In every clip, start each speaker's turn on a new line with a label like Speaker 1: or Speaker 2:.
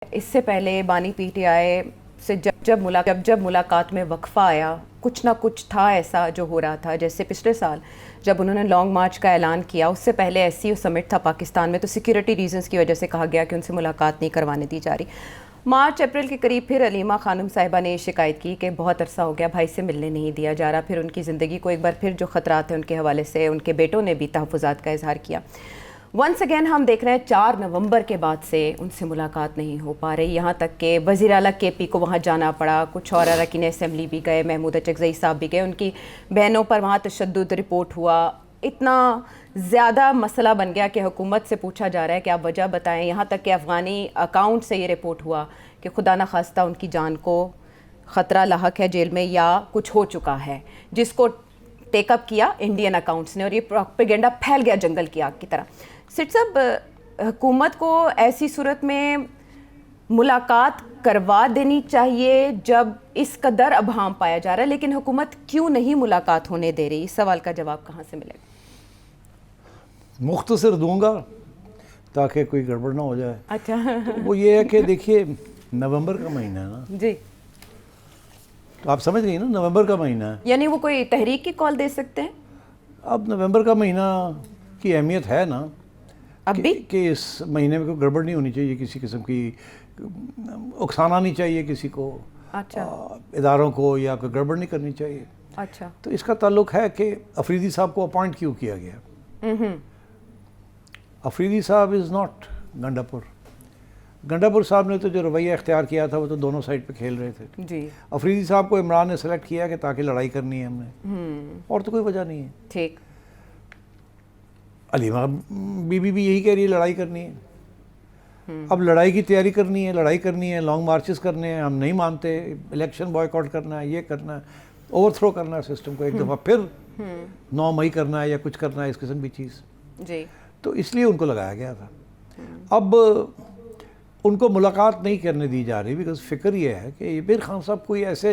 Speaker 1: इससे पहले बानी पीटीआई से जब मुलाकात में वक्फा आया, कुछ ना कुछ था ऐसा जो हो रहा था। जैसे पिछले साल जब उन्होंने लॉन्ग मार्च का ऐलान किया, उससे पहले एससीओ समिट था पाकिस्तान में, तो सिक्योरिटी रीजंस की वजह से कहा गया कि उनसे मुलाकात नहीं करवाने दी जा रही। मार्च अप्रैल के करीब फिर अलीमा खानम साहिबा ने शिकायत की कि बहुत अरसा हो गया भाई से मिलने नहीं दिया जा रहा। फिर उनकी ज़िंदगी को एक बार फिर जो ख़तरात हैं उनके हवाले से उनके बेटों ने भी तहफ़्फ़ुज़ात का इजहार किया। वंस अगेन हम देख रहे हैं 4 नवंबर के बाद से उनसे मुलाकात नहीं हो पा रही, यहाँ तक कि वज़ीर आला केपी को वहाँ जाना पड़ा, कुछ और अरकान असेंबली भी गए, महमूद चकजई साहब भी गए, उनकी बहनों पर वहाँ तशद्दुद रिपोर्ट हुआ। इतना ज़्यादा मसला बन गया कि हुकूमत से पूछा जा रहा है कि आप वजह बताएं। यहाँ तक कि अफ़गानी अकाउंट से ये रिपोर्ट हुआ कि खुदा न खास्ता उनकी जान को ख़तरा लाहक है जेल में या कुछ हो चुका है, जिसको टेकअप किया इंडियन अकाउंट्स ने, और ये प्रोपेगेंडा फैल गया जंगल की आग की तरह। सिट साहब, हुकूमत को ऐसी सूरत में मुलाकात करवा देनी चाहिए जब इस कदर अभाम पाया जा रहा है, लेकिन हुकूमत क्यों नहीं मुलाकात होने दे रही? इस सवाल का जवाब कहाँ से मिलेगा?
Speaker 2: मुख्तसर दूंगा ताकि कोई गड़बड़ ना हो जाए।
Speaker 1: अच्छा।
Speaker 2: तो वो ये है कि देखिए, नवंबर का महीना है ना
Speaker 1: जी,
Speaker 2: तो आप समझ गई ना, नवंबर का महीना है।
Speaker 1: यानी वो कोई तहरीक की कॉल दे सकते हैं
Speaker 2: अब नवंबर का महीना की अहमियत है ना
Speaker 1: अब भी?
Speaker 2: कि इस महीने में कोई गड़बड़ नहीं होनी चाहिए, किसी किस्म की उकसाना नहीं चाहिए किसी को,
Speaker 1: अच्छा
Speaker 2: इदारों को, या कोई गड़बड़ नहीं करनी चाहिए।
Speaker 1: अच्छा।
Speaker 2: तो इसका ताल्लुक है कि अफरीदी साहब को अपॉइंट क्यों किया गया। अफरीदी साहब इज़ नॉट गंडापुर। गंडापुर साहब ने तो जो रवैया इख्तियार किया था वो तो दोनों साइड पे खेल रहे थे
Speaker 1: जी।
Speaker 2: अफरीदी साहब को इमरान ने सेलेक्ट किया कि ताकि लड़ाई करनी है हमने, और तो कोई वजह नहीं है।
Speaker 1: ठीक।
Speaker 2: अलीमा बीबी भी यही कह रही है, लड़ाई करनी है। अब लड़ाई की तैयारी करनी है, लड़ाई करनी है, लॉन्ग मार्चेस करने हैं, हम नहीं मानते, इलेक्शन बॉयकॉट करना है, ये करना है, ओवरथ्रो करना है सिस्टम को एक दफ़ा, फिर 9 मई करना है या कुछ करना है, इस किस्म की चीज़।
Speaker 1: जी।
Speaker 2: तो इसलिए उनको लगाया गया था। अब उनको मुलाकात नहीं करने दी जा रही बिकॉज फ़िक्र ये है कि मीर खान साहब कोई ऐसे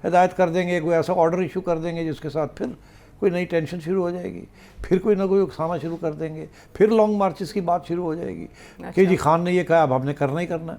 Speaker 2: हिदायत कर देंगे, कोई ऐसा ऑर्डर इशू कर देंगे जिसके साथ फिर कोई नई टेंशन शुरू हो जाएगी, फिर कोई ना कोई उकसाना शुरू कर देंगे, फिर लॉन्ग मार्चेस की बात शुरू हो जाएगी।
Speaker 1: अच्छा।
Speaker 2: कि जी खान ने ये कहा, अब हमने करना ही करना है।